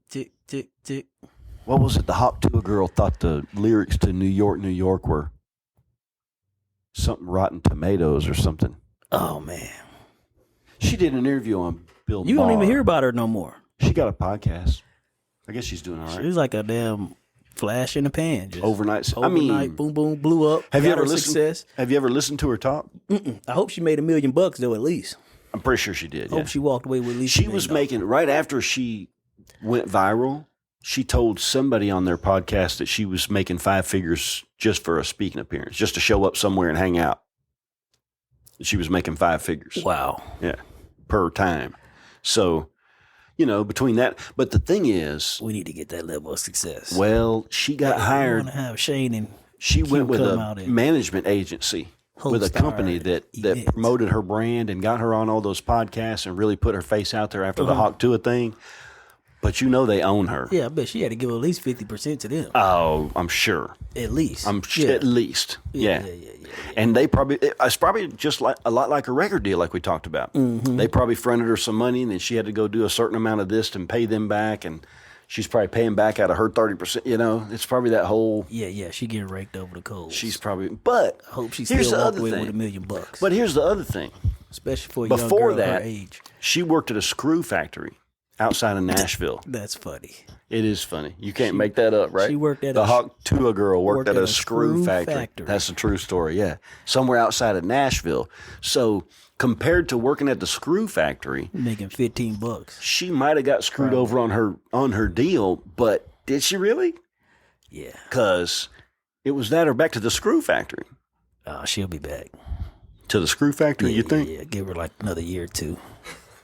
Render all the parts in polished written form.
tick, tick, tick. What was it? The Hawk Tuah girl thought the lyrics to New York were something rotten tomatoes or something. Oh, man. She did an interview on Bill You Maher. don't even hear about her no more. She got a podcast. I guess she's doing all right. She was like a damn flash in the pan. Just Overnight. boom, boom, blew up. Have you ever listened? Success. Have you ever listened to her talk? I hope she made $1 million though, at least. I'm pretty sure she did. I hope she walked away with at least. She was making right after she went viral. She told somebody on their podcast that she was making 5 figures just for a speaking appearance, just to show up somewhere and hang out. She was making 5 figures. Wow. Yeah, per time. So, between that. But the thing is, we need to get that level of success. Well, she got hired. Want to have Shane and she Q went with come a out and management agency. With a company that promoted her brand and got her on all those podcasts and really put her face out there after the Hawk Tuah thing. But they own her. Yeah, I bet she had to give at least 50% to them. Oh, I'm sure. At least. At least. Yeah. And it's probably just like a lot like a record deal like we talked about. Mm-hmm. They probably fronted her some money and then she had to go do a certain amount of this and pay them back, and she's probably paying back out of her 30%. It's probably that whole. Yeah. She getting raked over the coals. She's probably. But I hope she still walk away with $1 million. But here's the other thing. Especially for a young girl her age. She worked at a screw factory outside of Nashville. That's funny. It is funny. You can't make that up, right? She worked at the Hawk Tuah girl worked at a screw factory. factory. That's a true story. Yeah, somewhere outside of Nashville. So compared to working at the screw factory, making $15, she might have got screwed over on her deal. But did she really? Yeah, because it was that or back to the screw factory. She'll be back to the screw factory. You think? Yeah, give her like another year or two.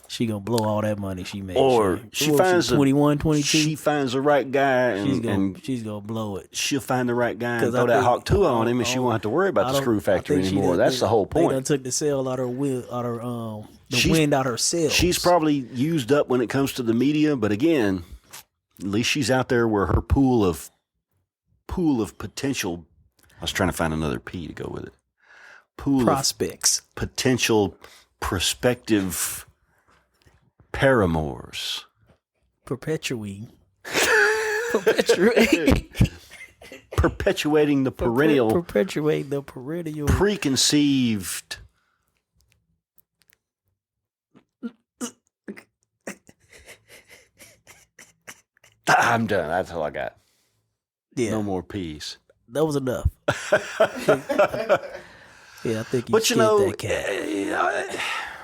She gonna blow all that money she made. Or she finds 21, 22. She finds the right guy, and she's gonna blow it. She'll find the right guy and throw that Hawk Tuah on him, and she won't have to worry about the screw factory anymore. That's the whole point. They done took the sail out her wind, wind out her sails. She's probably used up when it comes to the media, but again, at least she's out there where her pool of potential. I was trying to find another P to go with it. Pool prospects, potential, prospective paramours. Perpetuating the perennial. Perpetuate the perennial. Preconceived. I'm done. That's all I got. Yeah. No more peas. That was enough. Yeah, I think you skinned that cat.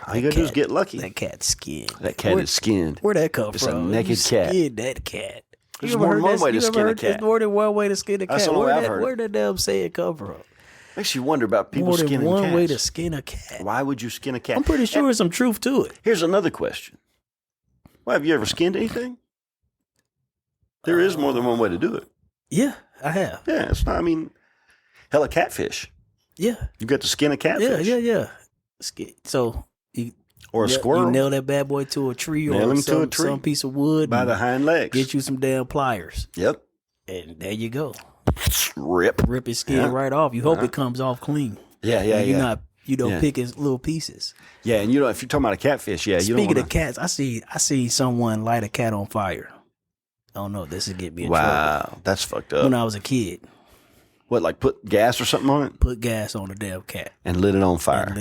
All you gotta do is get lucky. That cat's skinned. That cat is skinned. Where'd that come from? It's a naked cat. Skinned that cat. There's more than one way to skin a cat. There's more than one way to skin a cat. That's the only I've heard. Where did that damn saying come from? Makes you wonder about people skinning cats. More than one way to skin a cat. Why would you skin a cat? I'm pretty sure there's some truth to it. Here's another question. Well, have you ever skinned anything? There is more than one way to do it. Yeah, I have. Yeah, it's not, hell, a catfish. Yeah. You got to skin a catfish. Yeah. So, or a squirrel. You nail that bad boy to a tree some piece of wood. By the hind legs. Get you some damn pliers. Yep. And there you go. Rip his skin right off. You hope it comes off clean. Yeah. You're not, picking little pieces. Yeah, and if you're talking about a catfish, Speaking of cats, I see someone light a cat on fire. I don't know if this is getting me in trouble. Wow, that's fucked up. When I was a kid. What, like put gas or something on it? Put gas on the damn cat. And lit it on fire.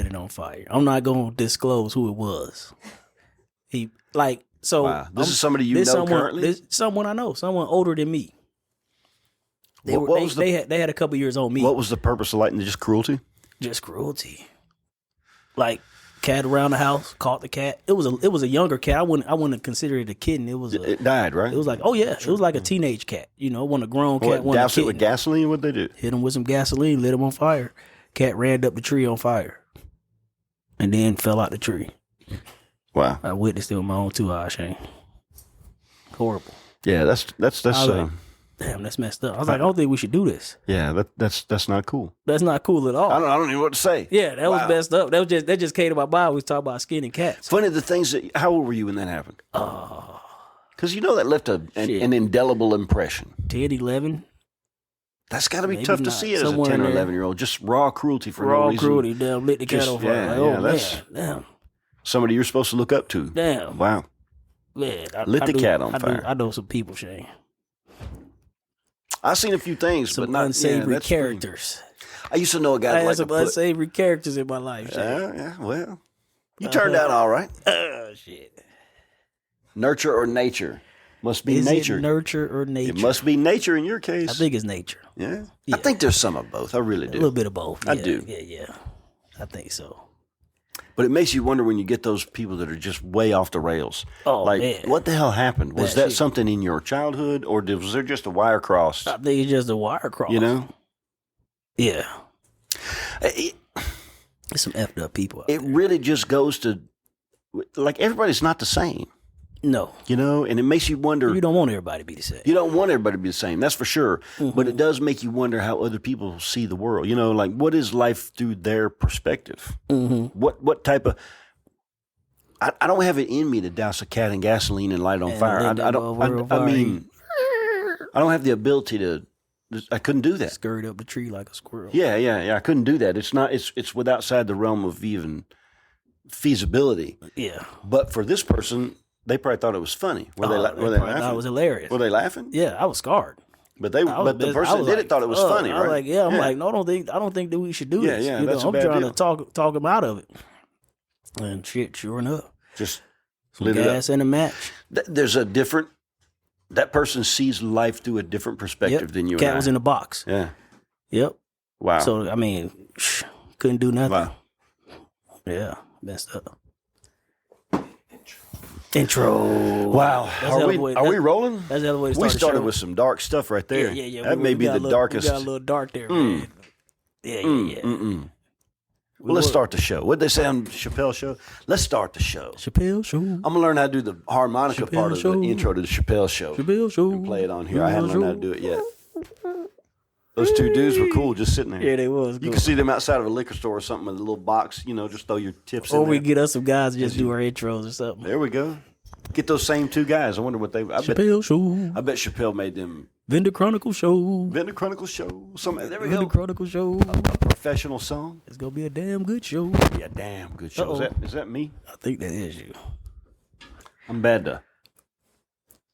I'm not going to disclose who it was. Wow. This is somebody you know currently? Someone I know. Someone older than me. They had a couple years on me. What was the purpose of lighting? Just cruelty? Just cruelty. Like, cat around the house, caught the cat. It was a younger cat. I wouldn't consider it a kitten. It died, right? It was like, it was like a teenage cat. One a grown cat. Douse it with gasoline? What'd they do? Hit him with some gasoline, lit him on fire. Cat ran up the tree on fire, and then fell out the tree. Wow! I witnessed it with my own 2 eyes, Shane. Horrible. Yeah, that's damn, that's messed up. I was like, I don't think we should do this. Yeah, that's not cool. That's not cool at all. I don't even know what to say. Yeah, that was messed up. That just came to my mind. We was talking about skinning cats. Funny the things how old were you when that happened? Because that left an indelible impression. 10, 11. That's got to be tough to see it as a 10 or 11-year-old. Just raw cruelty for no reason. Raw cruelty, damn, lit the cat on fire. That's somebody you're supposed to look up to. Damn. Wow. Man, Lit the cat on fire. I know some people, Shane. I've seen a few things, Some but not unsavory characters. I used to know a guy I that had liked some to put. unsavory characters in my life, Shane. Yeah, well, you turned out all right. Oh, shit. Nurture or nature? Must be Is nature. it nurture or nature? It must be nature in your case. I think it's nature. Yeah. Yeah. I think there's some of both. I really do. A little bit of both. I Yeah, do. Yeah. I think so. But it makes you wonder when you get those people that are just way off the rails. Oh, like, man. what the hell happened? Was That that shit. something in your childhood, or was there just a wire crossed? I think it's just a wire cross. You know? Yeah. It, There's some effed up people out it there. really just goes to, like, everybody's not the same, No. you know? And it makes you wonder. You don't want everybody to be the same. You don't want everybody to be the same, that's for sure. But it does make you wonder how other people see the world. You know, like, what is life through their perspective? What type of... I don't have it in me to douse a cat in gasoline and light it on And fire. let that motherfucker I mean, I don't have the ability to... I couldn't do that. Scurried up the tree like a squirrel. Yeah. I couldn't do that. It's not. It's outside the realm of even feasibility. Yeah. But for this person, they probably thought it was funny. Were they probably laughing? thought it was hilarious. Were they laughing? Yeah, I was scarred. But the I person was that did like, it thought it was fuck. funny, I was right? like, yeah, I'm like, no, I don't think that we should do this. Yeah, You that's know, a I'm bad trying deal. to talk him out of it. And shit, sure enough, Just some lit it up. gas and a match. There's a different. That person sees life through a different perspective than you. Cat and I. was in a box. Yeah. Yep. Wow. So I mean, couldn't do nothing. Wow. Yeah, messed up. Intro. Wow. That's Are the we other way- are we rolling? That's the other way to start We the started show. with some dark stuff right there. Yeah. That may be got the a little- darkest. We got a little dark there, man. Yeah. Well, let's start the show. What'd they say on Chappelle's show? Let's start the show. Chappelle Show. I'm gonna learn how to do the harmonica Chappelle part of Show. the intro to the Chappelle show. Chappelle Show. And play it on here. I haven't learned how to do it yet. Those two dudes were cool just sitting there. Yeah, they was You cool. can see them outside of a liquor store or something with a little box, you know, just throw your tips Or in we there. get us some guys to just do our intros or something. There we go. Get those same two guys. I wonder what they... Chappelle Show. I bet Chappelle made them... Vendor Chronicle Show. Vendor Chronicle show. There we Vendor go. Chronicle Show. A professional song. It's gonna be a damn good show. Yeah, damn good show. Uh-oh. Is that me? I think that is you. I'm bad to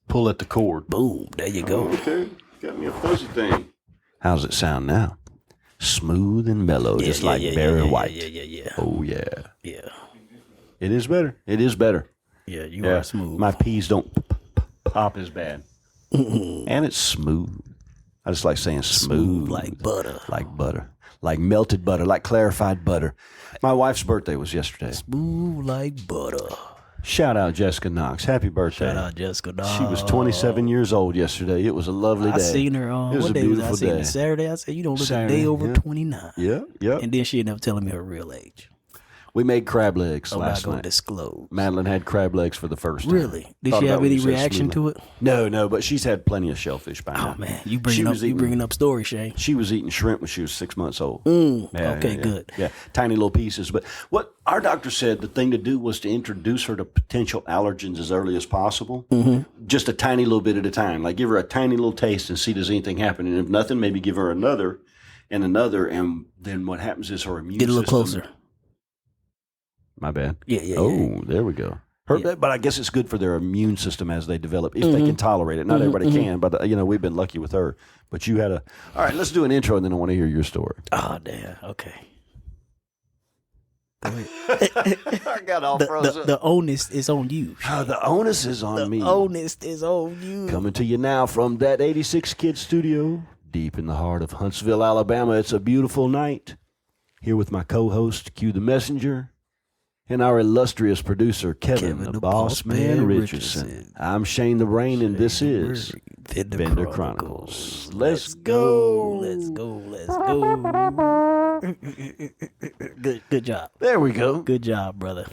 pull at the cord. Boom. There you go. Okay. Got me a fuzzy thing. How's it sound now? Smooth and mellow, just like Barry White. Yeah. Oh, yeah. Yeah. It is better. It is better. Yeah, you are smooth. My peas don't pop as bad. And it's smooth. I just like saying smooth. like butter. Like butter. Like melted butter. Like clarified butter. My wife's birthday was yesterday. Smooth like butter. Shout out Jessica Knox. Happy birthday. Shout out Jessica Dog. She was 27 years old yesterday. It was a lovely day. I seen her on, It was what a day was I beautiful seen day. it? Saturday. I said, you don't look a Saturday, day over yeah. 29. Yeah. And then she ended up telling me her real age. We made crab legs I'm not last going to night. disclose. Madeline had crab legs for the first time. Really? Did Thought she about have when any you said reaction smooth. to it? No, but she's had plenty of shellfish by now. Oh, man. You She was eating- bringing up stories, Shane. She was eating shrimp when she was 6 months old. Okay, good. Yeah, tiny little pieces. But what our doctor said the thing to do was to introduce her to potential allergens as early as possible. Just a tiny little bit at a time. Like give her a tiny little taste and see does anything happen. And if nothing, maybe give her another. And then what happens is her immune Get a little system. closer. My bad. Yeah. Oh, there we go. But I guess it's good for their immune system as they develop, if they can tolerate it. Not everybody can, but we've been lucky with her. But you had a. All right, let's do an intro, and then I want to hear your story. Oh, damn. Okay. I got all frozen. The onus is on you. The onus is on me. The onus is on you. Coming to you now from that 86 Kid studio, deep in the heart of Huntsville, Alabama. It's a beautiful night. Here with my co-host, Q the Messenger, and our illustrious producer, Kevin the Boss Man Richardson. I'm Shane the Brain, and this is Vendor Chronicles. Let's go. Let's go. Good job. There we go. Good job, brother.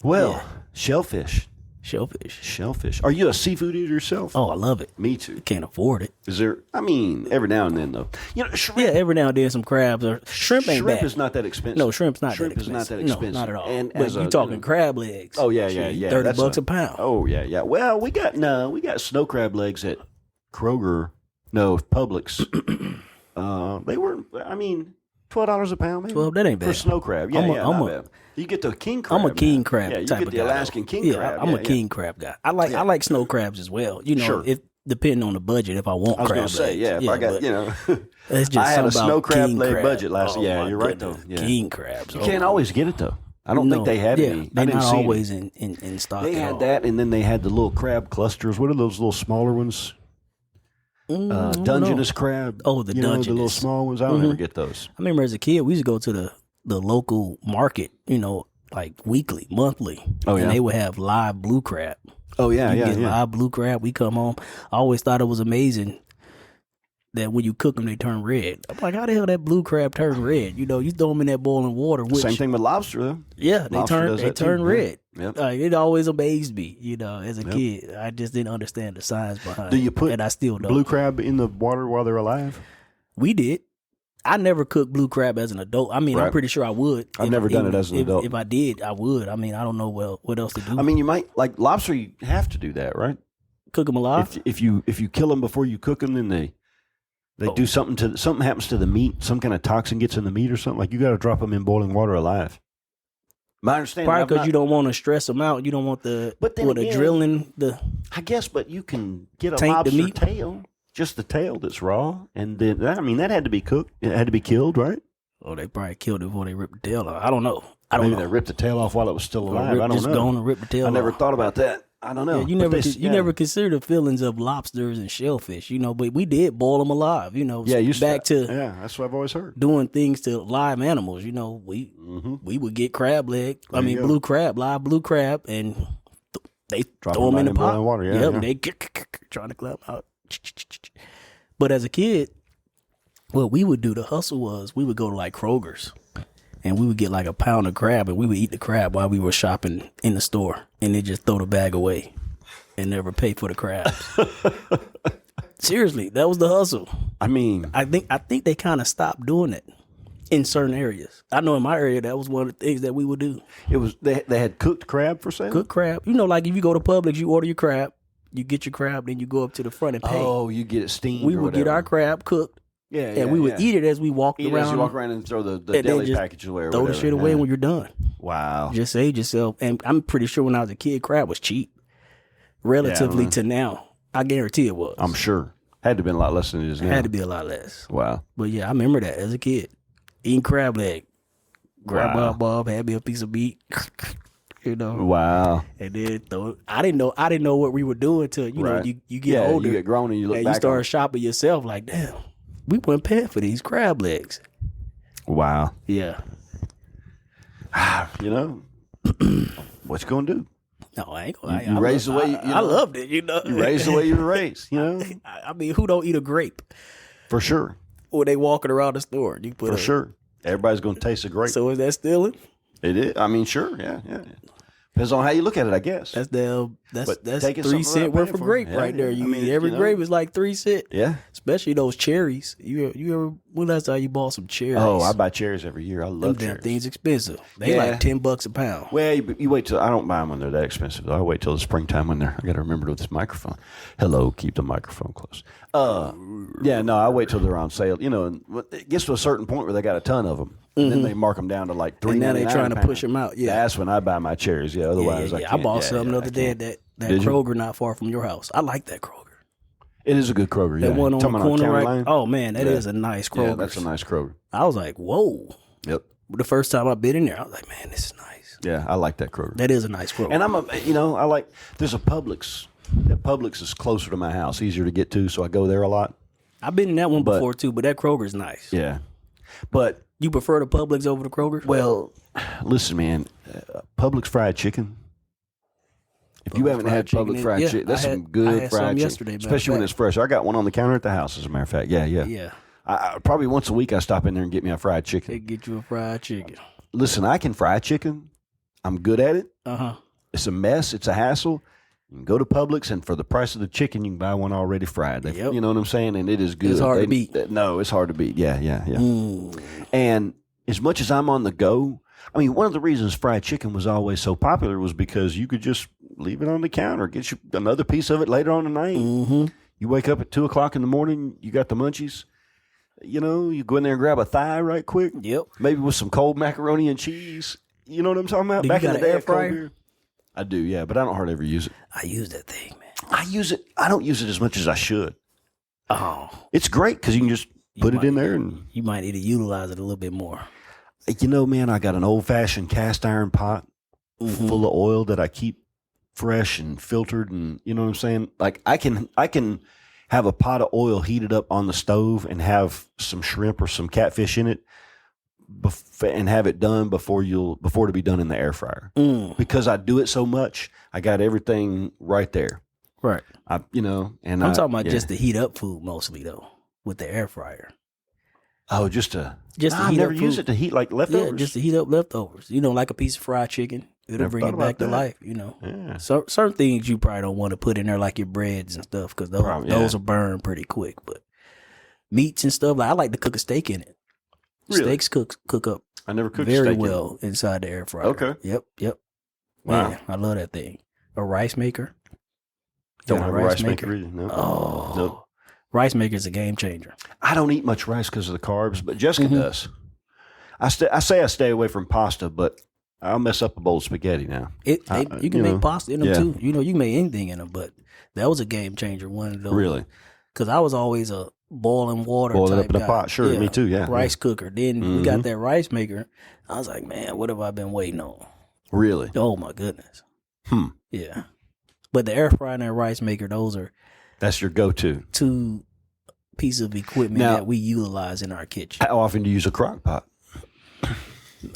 Well, shellfish. Shellfish. Are you a seafood eater yourself? Oh, I love it. Me too. Can't afford it. Is there? I mean, every now and then though. Shrimp. Yeah, every now and then some crabs or shrimp ain't Shrimp bad. is not that expensive. No, shrimp's not Shrimp that is expensive. not that expensive. No, not at all. And But as you talking crab legs? Oh yeah. $30 a pound. Oh yeah. Well, we got snow crab legs at Kroger. No, Publix. They were. I mean, $12 a pound, maybe. 12, that ain't bad. For snow crab. Yeah, not bad. You get the king crab. I'm a king crab Yeah, you type get of the guy. Alaskan king crab. I'm a king crab guy. I like snow crabs as well. You know, Sure. if depending on the budget, if I want crab I was going to say, if I got, it's just I had a something snow about crab king leg crab. budget last Oh, year. Yeah, my you're right, goodness. though. Yeah. King crabs. You can't always get it, though. I don't think they had any. They're I didn't not see always any. in stock. They at had all. that, and then they had the little crab clusters. What are those little smaller ones? Dungeness crab. Oh, the the little Dungeness. small ones. I don't ever get those. I remember as a kid, we used to go to the local market, like weekly, monthly. Oh, yeah? And they would have live blue crab. Oh, yeah, You yeah, get yeah. live blue crab. We come home. I always thought it was amazing that when you cook them, they turn red. I'm like, how the hell that blue crab turn red? You throw them in that boiling water. Which, Same thing with lobster, though. Yeah, Lobster they turn too. red. Yep. Like, it always amazed me. As a kid, I just didn't understand the science behind it. Do you put and I still don't. blue crab in the water while they're alive? We did. I never cooked blue crab as an adult. I mean, Right. I'm pretty sure I would. I've never done it as an adult. If I did, I would. I mean, I don't know what else to do. I mean, you might like lobster. You have to do that, right? Cook them alive. If you kill them before you cook them, then they do something happens to the meat. Some kind of toxin gets in the meat or something. Like you got to drop them in boiling water alive. My understanding, Probably because you don't want to stress them out. You don't want the drilling. I guess, but you can get a Taint the lobster meat? tail, just the tail that's raw, and then that had to be cooked. It had to be killed, right? Oh, they probably killed it before they ripped the tail off. I don't know. Maybe they ripped the tail off while it was still alive. I don't just know. go on and rip the tail I never off. thought about that. I don't know. Yeah, you never consider the feelings of lobsters and shellfish, but we did boil them alive, Yeah, that's what I've always heard. doing things to live animals, we would get crab leg, blue crab, live blue crab, and they throw them in the pot. boiling water. Yeah, yeah. They trying to clap out. But as a kid, what we would do, the hustle was we would go to like Kroger's. And we would get like a pound of crab, and we would eat the crab while we were shopping in the store, and then just throw the bag away and never pay for the crabs. Seriously, that was the hustle. I mean, I think they kind of stopped doing it in certain areas. I know in my area that was one of the things that we would do. it was they had cooked crab for sale. Cook crab. Like if you go to Publix, you order your crab, you get your crab, then you go up to the front and pay. Oh, you get it steamed. We or would get whatever. our crab cooked. Yeah, And we would eat it as we walked Eat around. as you walk around and throw the and then deli just package away or throw whatever. the shit away Yeah. when you're done. Wow. Just save yourself. And I'm pretty sure when I was a kid, crab was cheap. Relatively Yeah, to now. I guarantee it was. I'm sure. Had to have been a lot less than it is now. Had to be a lot less. Wow. But yeah, I remember that as a kid. Eating crab leg. Grab Wow. Bob, had me a piece of meat. Wow. And then throw it. I didn't know what we were doing till Right. you get older. You get grown and you look and back you start on it. shopping yourself like, damn, we weren't paying for these crab legs. Wow. Yeah. What you gonna do? No, I ain't gonna. You raised the way I loved it. You raised the way you were raised. I mean, who don't eat a grape For sure. when they walking around the store? You put For sure. Everybody's gonna taste a grape. So is that stealing? It is. I mean, sure. Yeah. Depends on how you look at it, I guess. That's But that's taking 3 something cent without worth paying of for grape it. Yeah, right there. yeah. I mean, Every grape is like 3 cent. Yeah. Especially those cherries. You ever when last time you bought some cherries? Oh, I buy cherries every year. I Them love damn cherries. things expensive. They Yeah. like $10 a pound. Well, you wait till I don't buy them when they're that expensive. Though. I wait till the springtime when they're. I got to remember with this microphone. Hello, keep the microphone close. Yeah, no, I wait till they're on sale. And it gets to a certain point where they got a ton of them, and then they mark them down to like $3.99. And now they trying to a pound. push them out. Yeah, That's when I buy my cherries. Yeah, otherwise I can't. bought something the other day at that Did you? Kroger not far from your house. I like that Kroger. It is a good Kroger. Yeah, That one on the Talking about corner, County right? Line? Oh man, that is Yeah. a nice Kroger. Yeah, that's a nice Kroger. I was like, whoa. Yep. The first time I been in there, I was like, man, this is nice. Yeah, I like that Kroger. That is a nice Kroger. And I like. There's a Publix. That Publix is closer to my house, easier to get to, so I go there a lot. I've been in that one before too, but that Kroger's nice. Yeah, but You prefer the Publix over the Kroger? well, listen, man, Publix fried chicken. If you haven't had fried Publix chicken, fried yeah, chicken, that's I some had good some fried chicken, yesterday, matter of especially when fact. it's fresh. I got one on the counter at the house, as a matter of fact. Yeah. Yeah. I probably once a week I stop in there and get me a fried chicken. They get you a fried chicken. Listen, I can fry chicken. I'm good at it. Uh-huh. It's a mess. It's a hassle. You can go to Publix, and for the price of the chicken, you can buy one already fried. Yep. You know what I'm saying? And it is good. It's hard to beat. No, it's hard to beat. Yeah. And as much as I'm on the go, I mean, one of the reasons fried chicken was always so popular was because you could just leave it on the counter, get you another piece of it later on tonight. Mm-hmm. You wake up at 2:00 in the morning, you got the munchies. you go in there and grab a thigh right quick. Yep. Maybe with some cold macaroni and cheese. You know what I'm talking about? Do Back you in got the an day, air fryer? I do, yeah, but I don't hardly ever use it. I use that thing, man. I use it. I don't use it as much as I should. Oh, It's great because you can just put it in there and you might need to utilize it a little bit more. Man, I got an old-fashioned cast iron pot full of oil that I keep fresh and filtered, and you know what I'm saying? Like I can have a pot of oil heated up on the stove and have some shrimp or some catfish in it and have it done before to be done in the air fryer. Because I do it so much, I got everything right there. Right. And I'm talking about just to heat up food mostly though, with the air fryer. Oh, I've never used it to heat like leftovers. Yeah, just to heat up leftovers. Like a piece of fried chicken. It'll Never bring it back to life, Yeah. So certain things you probably don't want to put in there, like your breads and stuff, because those will burn pretty quick. But meats and stuff, I like to cook a steak in it. Really? Steaks cook up I never cooked very steak well inside the air fryer. Okay. Yep. Wow. Man, I love that thing. A rice maker. Don't have a rice maker either. No. Oh, Nope. Rice maker is a game changer. I don't eat much rice because of the carbs, but Jessica does. I say I stay away from pasta, but I'll mess up a bowl of spaghetti now. You can make pasta in them too. You can make anything in them, but that was a game changer. One of those. Really? Because I was always a boiling water Boil it type up in a guy. pot. Sure, me too, yeah. Rice cooker. Then we got that rice maker. I was like, man, what have I been waiting on? Really? Oh, my goodness. Yeah. But the air fryer and that rice maker, That's your go-to. two pieces of equipment that we utilize in our kitchen. How often do you use a crock pot?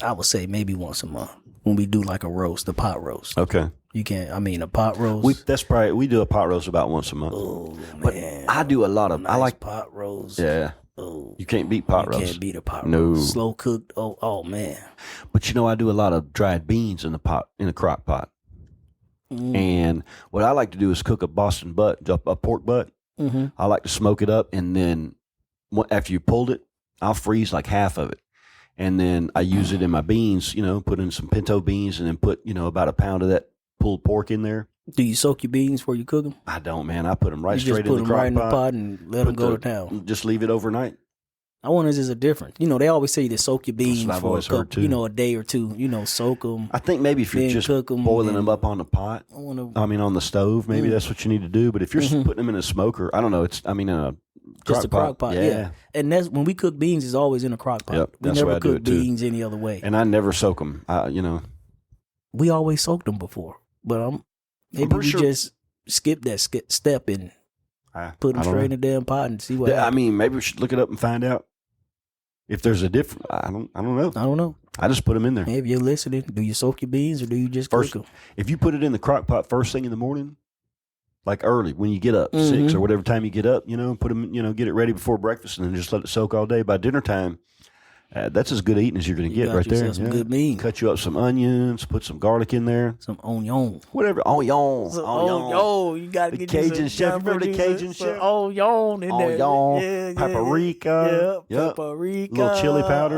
I would say maybe once a month when we do like a pot roast. Okay. A pot roast. We do a pot roast about once a month. Oh, But man. I do a lot of, Nice I like, pot roast. yeah. Oh, You can't beat pot roast. can't beat a pot No. roast. Slow cooked. Oh man. But I do a lot of dried beans in the crock pot. And what I like to do is cook a Boston butt, a pork butt. I like to smoke it up, and then after you pulled it, I'll freeze like half of it. And then I use it in my beans, put in some pinto beans and then put, about a pound of that pulled pork in there. Do you soak your beans before you cook them? I don't, man. I put them right You straight just in put the them crock right in the pot. pot and let them go to town. Just leave it overnight. I wonder if there's a difference. They always say to soak your beans what I've for always heard, too. a day or two. Soak them. I think maybe if you're Then just cook 'em boiling and- them up on the pot, on the stove, maybe that's what you need to do. But if you're putting them in a smoker, I don't know. In a Just a crock pot. Yeah. And that's when we cook beans, it's always in a crock pot. Yep, We that's the way never I do cook it, too. beans any other way. And I never soak them. We always soaked them before, but maybe we just skip that step and put them straight in the damn pot and see what happens. Maybe we should look it up and find out if there's a difference. I don't know. I don't know. I just put them in there. Hey, if you're listening, do you soak your beans or do you just cook them? If you put it in the crock pot first thing in the morning, like early when you get up, 6 or whatever time you get up, put them, get it ready before breakfast and then just let it soak all day. By dinner time, that's as good eating as you're going to get right there. Some good beans. Cut you up some onions, put some garlic in there. Some onion. Whatever. Onion. You got to get Cajun chef. Remember the Cajun chef? Onion in there. Onion. Paprika. Yeah. Paprika. Little chili powder.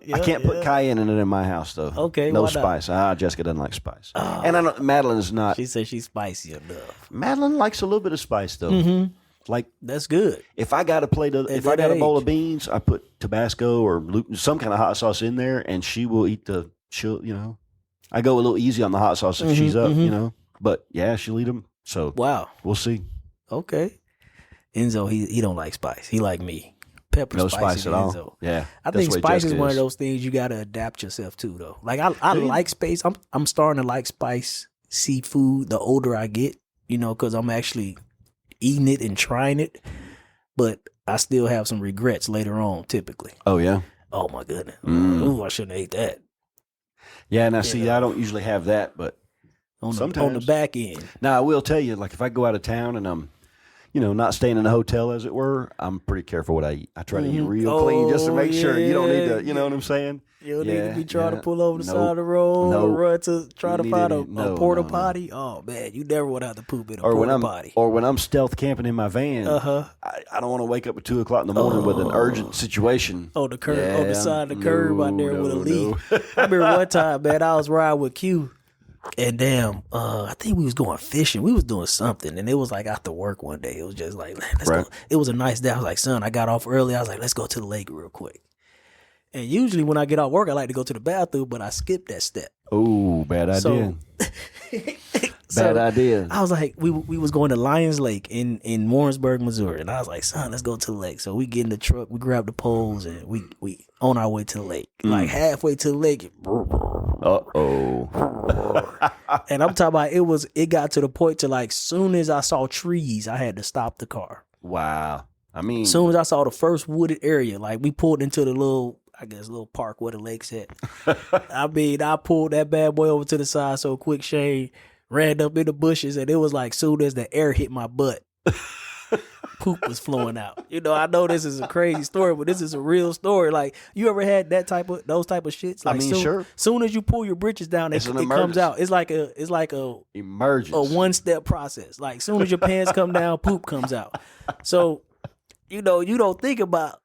Yeah. I can't put cayenne in it in my house, though. Okay, no why not? spice. Jessica doesn't like spice. And I know Madeline is not. She said she's spicy enough. Madeline likes a little bit of spice, though. Like that's good. If I got a bowl of beans, I put Tabasco or some kind of hot sauce in there, and she will eat I go a little easy on the hot sauce if she's up, But yeah, she'll eat them. So wow, we'll see. Okay, Enzo, he don't like spice. He like me. Pepper, no spice at Enzo. all. Yeah, I think spice is one of those things you got to adapt yourself to, though. Like I like spice. I'm starting to like spice seafood the older I get, because I'm actually eating it and trying it, but I still have some regrets later on. Typically. Oh yeah. Oh my goodness. Ooh, I shouldn't have ate that. Yeah, and I don't usually have that, but sometimes on the back end. Now I will tell you, like if I go out of town and I'm, not staying in a hotel, as it were, I'm pretty careful what I eat. I try to eat real clean just to make sure you don't need to. You know what I'm saying? You don't need to be trying to pull over the side of the road or run to try to find a porta potty. Oh man, you never would have to poop in a porta potty. Or when I'm stealth camping in my van, I don't want to wake up at 2:00 in the morning with an urgent situation. On the curb, on the side of the curb out there with a leak. I remember one time, man, I was riding with Q. And damn, I think we was going fishing. We was doing something, and it was like after work one day. It was just like, man, let's go. It was a nice day. I was like, son, I got off early. I was like, let's go to the lake real quick. And usually when I get off work, I like to go to the bathroom, but I skipped that step. Oh, bad idea. Bad idea. I was like, we was going to Lions Lake in Warrensburg, Missouri, and I was like, son, let's go to the lake. So we get in the truck, we grab the poles, and we on our way to the lake. Like halfway to the lake, and I'm talking about it got to the point to like soon as I saw trees, I had to stop the car. Wow. I mean, as soon as I saw the first wooded area, like we pulled into the little park where the lake's at. I mean, I pulled that bad boy over to the side so quick, Shane ran up in the bushes, and it was like soon as the air hit my butt, poop was flowing out. You know, I know this is a crazy story, but this is a real story. Like, you ever had those type of shits? Like, sure. Soon as you pull your britches down, it comes out. It's like a emergence, a 1-step process. Like, soon as your pants come down, poop comes out. So, you know, you don't think about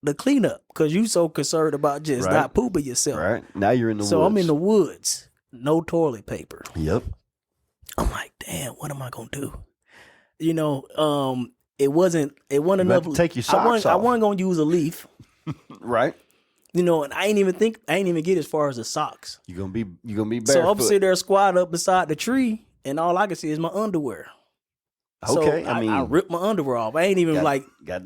the cleanup because you so concerned about just not pooping yourself. Right. Now you're in the woods. So I'm in the woods. No toilet paper. Yep. I'm like, damn, what am I gonna do? You know, it wasn't enough. Take your socks off. I wasn't gonna use a leaf. Right. You know, and I ain't even get as far as the socks. You're gonna be barefoot. So I'm sitting there squatted up beside the tree, and all I can see is my underwear. Okay, so I ripped my underwear off. I ain't even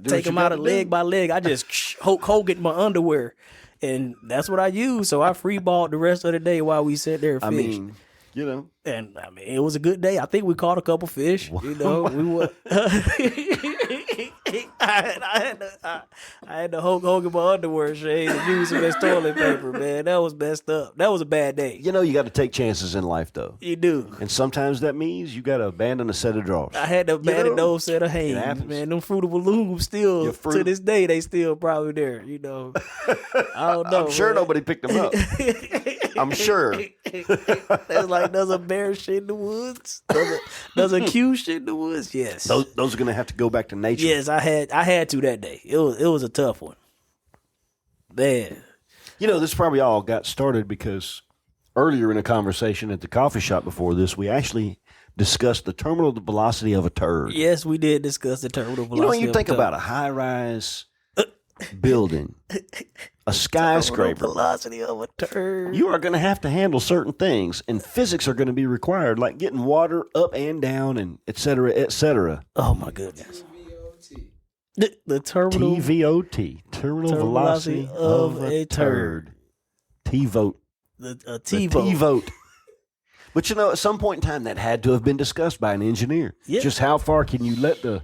take them out of leg by leg. I just Hulk Hogan my underwear, and that's what I used. So I freeballed the rest of the day while we sat there and fished. I mean, you know, and I mean, it was a good day. I think we caught a couple fish. You know, we were. I had to Hulk Hogan my underwear, Shane, and use some of that toilet paper, man. That was messed up. That was a bad day. You know, you got to take chances in life, though. You do. And sometimes that means you got to abandon a set of drawers. I had to abandon those set of hands, man. Them Fruitable Looms still, to this day, they still probably there, you know. I don't know. I'm sure nobody picked them up. I'm sure. That's like, does a bear shit in the woods? Does a Q shit in the woods? Yes. Those are going to have to go back to nature. Yes, I had to that day. It was a tough one. Man. You know, this probably all got started because earlier in a conversation at the coffee shop before this, we actually discussed the terminal velocity of a turd. Yes, we did discuss the terminal velocity. You know, when you think about a high-rise building, a skyscraper, velocity of a turd, you are going to have to handle certain things, and physics are going to be required, like getting water up and down, and et cetera, et cetera. Oh my goodness! The terminal TVOT, terminal velocity of a turd. T-vote. The T-vote. But you know, at some point in time, that had to have been discussed by an engineer. Yeah. Just how far can you let the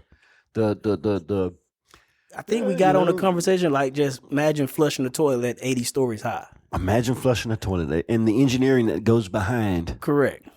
I think we got on a conversation like, just imagine flushing the toilet 80 stories high. Imagine flushing a toilet and the engineering that goes behind. Correct.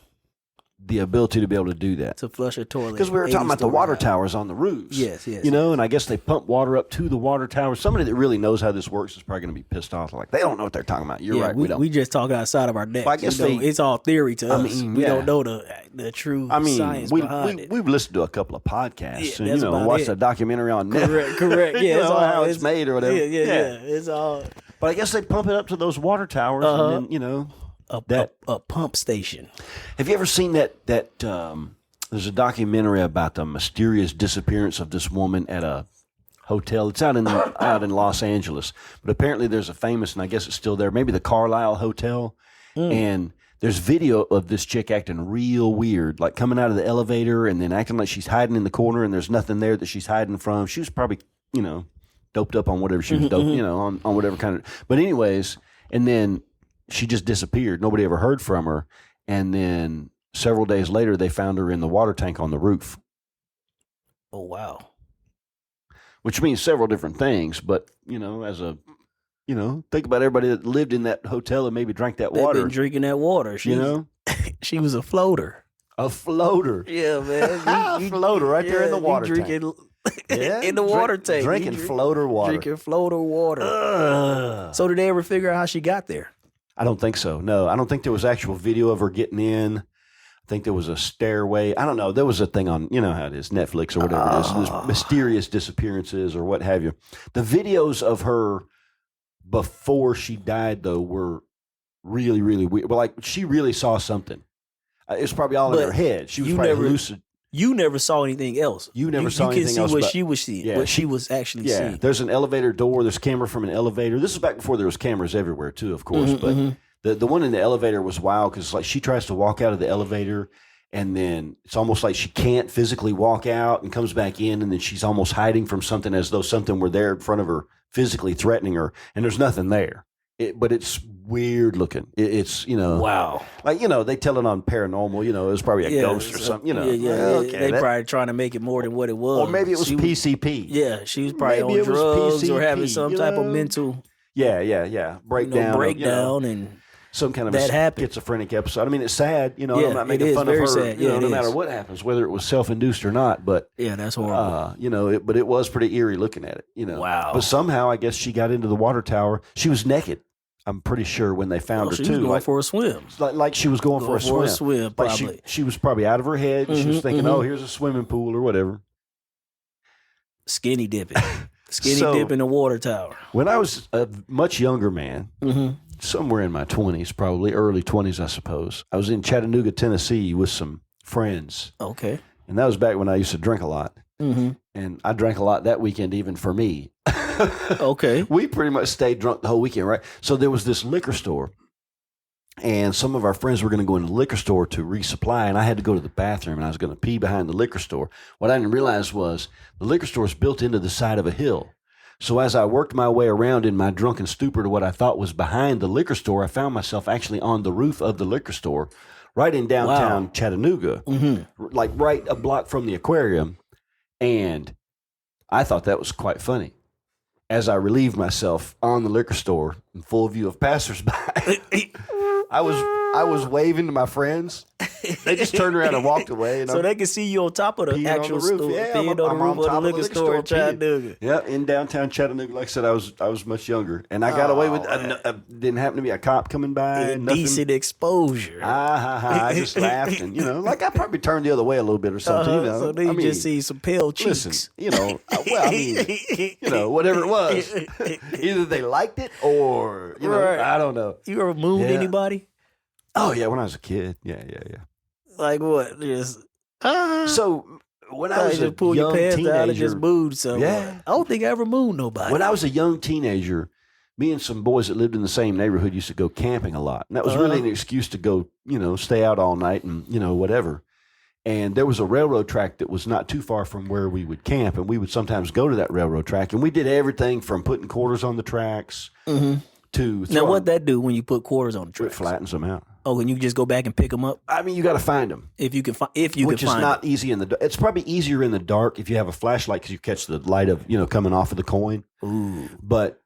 The ability to be able to do that. To flush a toilet. Because we were talking about the water towers on the roofs. Yes. You know, and I guess they pump water up to the water tower. Somebody that really knows how this works is probably going to be pissed off. Like, they don't know what they're talking about. You're right. We just talk outside of our necks. Well, I guess it's all theory to us. We don't know the true science behind it. We've listened to a couple of podcasts and, watched a documentary on Netflix. Correct. Yeah, it's all how it's made or whatever. Yeah. It's all. But I guess they pump it up to those water towers and then, a pump station. Have you ever seen that there's a documentary about the mysterious disappearance of this woman at a hotel. It's out in Los Angeles, but apparently there's a famous, and I guess it's still there, maybe the Carlisle Hotel, and there's video of this chick acting real weird, like coming out of the elevator and then acting like she's hiding in the corner and there's nothing there that she's hiding from. She was probably, doped up on whatever she was doped, on whatever kind of, but anyways, and then she just disappeared. Nobody ever heard from her. And then several days later, they found her in the water tank on the roof. Oh, wow. Which means several different things. But, think about everybody that lived in that hotel and maybe drank that water. Been drinking that water. She was a floater. A floater. Yeah, man. A floater right there in the water tank. In the water tank. Drinking floater water. Drinking floater water. So did they ever figure out how she got there? I don't think so. No, I don't think there was actual video of her getting in. I think there was a stairway. I don't know. There was a thing on, how it is, Netflix or whatever it is. There's mysterious disappearances or what have you. The videos of her before she died, though, were really, really weird. But, like, she really saw something. It was probably all in her head. She was probably lucid. You never saw anything else. You never saw anything else. You can see what she was seeing, what she was actually seeing. There's an elevator door. There's camera from an elevator. This is back before there was cameras everywhere too, of course. But the one in the elevator was wild because like she tries to walk out of the elevator, and then it's almost like she can't physically walk out and comes back in, and then she's almost hiding from something as though something were there in front of her, physically threatening her, and there's nothing there. But it's weird looking. It's, wow. Like, they tell it on Paranormal, it was probably a ghost or something, Okay, they probably trying to make it more than what it was. Or maybe it was PCP. Yeah, she was probably on drugs or having some type of mental. Yeah. Breakdown. And some kind of that happened. Schizophrenic episode. I mean, it's sad, I'm not making fun of her, sad. No matter what happens, whether it was self-induced or not, but that's horrible. But it was pretty eerie looking at it, Wow. But somehow, I guess she got into the water tower. She was naked. I'm pretty sure when they found her she too. Was going for a swim. Like she was going for a swim. Probably. Like she was probably out of her head. She was thinking, oh, here's a swimming pool or whatever. Skinny dipping. Dip in the water tower. When I was a much younger man, somewhere in my 20s, probably early 20s, I suppose, I was in Chattanooga, Tennessee with some friends. Okay. And that was back when I used to drink a lot. And I drank a lot that weekend, even for me. Okay. We pretty much stayed drunk the whole weekend, right? So there was this liquor store, and some of our friends were going to go into the liquor store to resupply, and I had to go to the bathroom, and I was going to pee behind the liquor store. What I didn't realize was the liquor store is built into the side of a hill. So as I worked my way around in my drunken stupor to what I thought was behind the liquor store, I found myself actually on the roof of the liquor store, right in downtown Chattanooga, like right a block from the aquarium, and I thought that was quite funny. As I relieved myself on the liquor store in full view of passersby, I was waving to my friends. They just turned around and walked away. And so they could see you on top of the actual store. Yeah, I'm on the roof of the liquor store in Chattanooga. Yeah, in downtown Chattanooga. Like I said, I was much younger, and I got away with. Didn't happen to be a cop coming by. Decent exposure. I just laughed, and like I probably turned the other way a little bit or something. So then you just see some pale cheeks. Listen, whatever it was, either they liked it or I don't know. You ever mooned anybody? Oh yeah, when I was a kid. Yeah. Like what? Just so when I was a pull young your pants teenager, down and just mooned someone. Yeah. I don't think I ever mooned nobody. When I was a young teenager, me and some boys that lived in the same neighborhood used to go camping a lot, and that was really an excuse to go, stay out all night and whatever. And there was a railroad track that was not too far from where we would camp, and we would sometimes go to that railroad track, and we did everything from putting quarters on the tracks to now what that do when you put quarters on the tracks? It flattens them out. Oh, and you just go back and pick them up? I mean, you got to find them. Which is not easy in the dark. It's probably easier in the dark if you have a flashlight because you catch the light of, coming off of the coin. Ooh. But,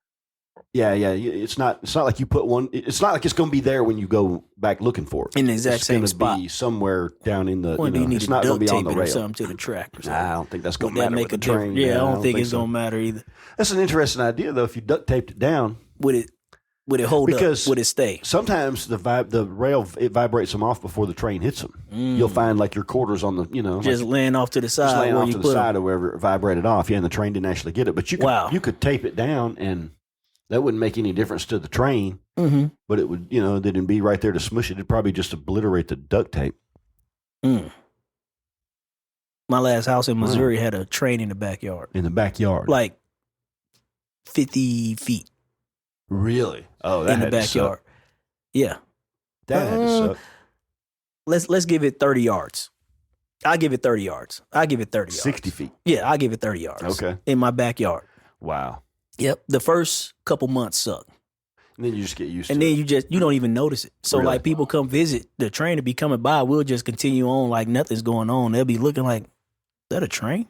yeah. It's not like you put one. It's not like it's going to be there when you go back looking for it. In the exact same spot. Be somewhere down in the, it's not going to be on the rail. Or something to the track or something. I don't think that's going to matter with the train. Yeah, I don't think it's going to matter either. That's an interesting idea, though, if you duct taped it down. Would it hold up? Would it stay? Sometimes the rail, it vibrates them off before the train hits them. You'll find like your quarters on the, just laying off to the side. Just laying where off you to put the side or wherever it vibrated off. Yeah, and the train didn't actually get it. But you could tape it down, and that wouldn't make any difference to the train. But it would, they didn't be right there to smush it. It'd probably just obliterate the duct tape. My last house in Missouri had a train in the backyard. In the backyard, like 50 feet. Really? Oh, that in the backyard. Yeah. That had to suck. Let's give it 30 yards. I'll give it 30 yards. 60 feet. Yeah, I'll give it 30 yards. Okay. In my backyard. Wow. Yep. The first couple months suck. And then you just get used to it. And then you don't even notice it. So like people come visit, the train will be coming by. We'll just continue on like nothing's going on. They'll be looking like, is that a train?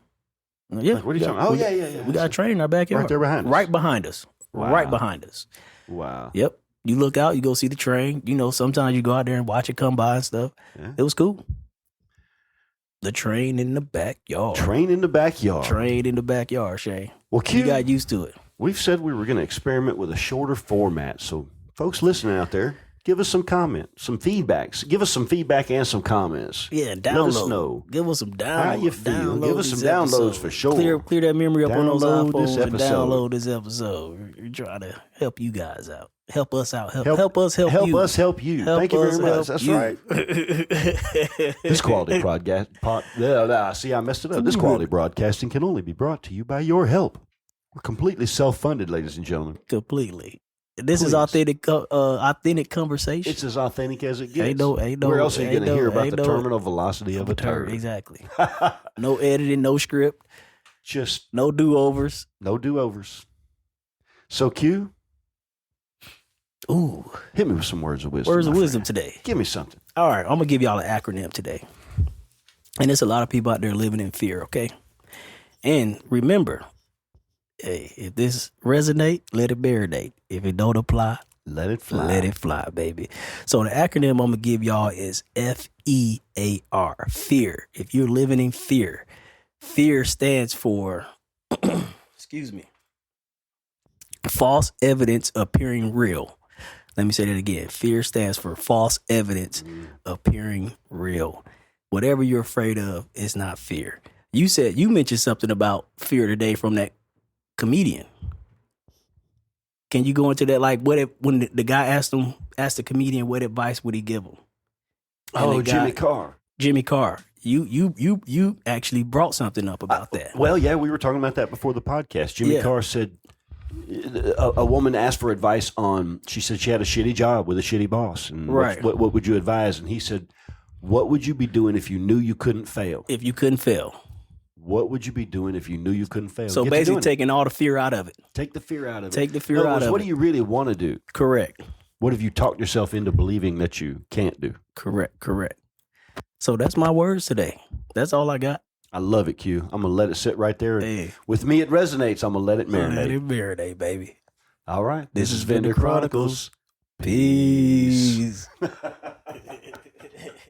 Yeah. Like, what are you talking about? Oh, yeah. We got a train in our backyard. Right there behind us. Right behind us. Wow. Right behind us. Wow. Yep. You look out, you go see the train. Sometimes you go out there and watch it come by and stuff. Yeah. It was cool. The train in the backyard. Train in the backyard, Shane. Well, you got used to it. We've said we were going to experiment with a shorter format. So, folks listening out there, Give us some comments, some feedbacks. Give us some feedback and some comments. Yeah, download. Let us know. Give us some downloads. How you feel. Give us some downloads for sure. Clear that memory up on those iPhones and episode. download this episode. We're trying to help you guys out. Help us out. Help us help you. Help us help you. Thank you very much. That's right. This quality see, I messed it up. This quality broadcasting can only be brought to you by your help. We're completely self-funded, ladies and gentlemen. Completely. This is authentic conversation. It's as authentic as it gets. Ain't no, Where else are you going to hear about the terminal velocity of a turd? Exactly. No editing, no script. Just no do-overs. No do-overs. So, Q. Ooh. Hit me with some words of wisdom. Words of wisdom today. Give me something. All right. I'm going to give y'all an acronym today. And there's a lot of people out there living in fear, okay? And remember, hey, if this resonate, let it marinate. If it don't apply, let it fly. Let it fly, baby. So the acronym I'm going to give y'all is FEAR, fear. If you're living in fear, fear stands for, excuse me, false evidence appearing real. Let me say that again. Fear stands for false evidence appearing real. Whatever you're afraid of is not fear. You mentioned something about fear today from that comedian. Can you go into that? Like, what if when the guy asked the comedian what advice would he give him? And Jimmy Carr. Jimmy Carr. You actually brought something up about that. Well, yeah, we were talking about that before the podcast. Jimmy Carr said a woman asked for advice on. She said she had a shitty job with a shitty boss, and right. What would you advise? And he said, "What would you be doing if you knew you couldn't fail? If you couldn't fail." What would you be doing if you knew you couldn't fail? So basically taking all the fear out of it. Take the fear out of it. Take the fear out of it. What do you really want to do? Correct. What have you talked yourself into believing that you can't do? Correct. So that's my words today. That's all I got. I love it, Q. I'm going to let it sit right there. Hey. With me, it resonates. I'm going to let it marinate. Let it marinate, baby. All right. This is Vendor Chronicles. Peace.